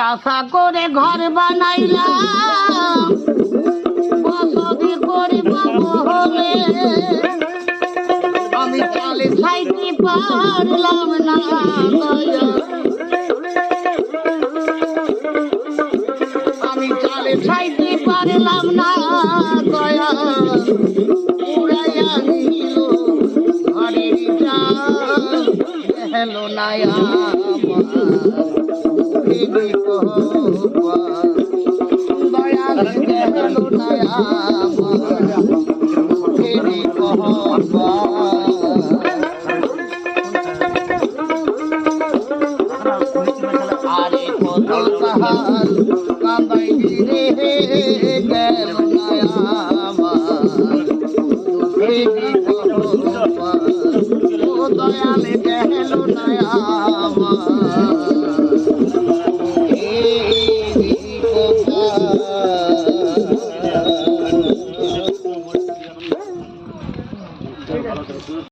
আশা করে ঘর বানাইলাম বসতি করে পাবো হলে আমি চালে খাইতে পারলাম না আমি চালে খাইতে পারলাম না দয়া উড়াইয়া নিল ঘরের চাল হেলো নায়া আরে কত কাহাল কান্দাই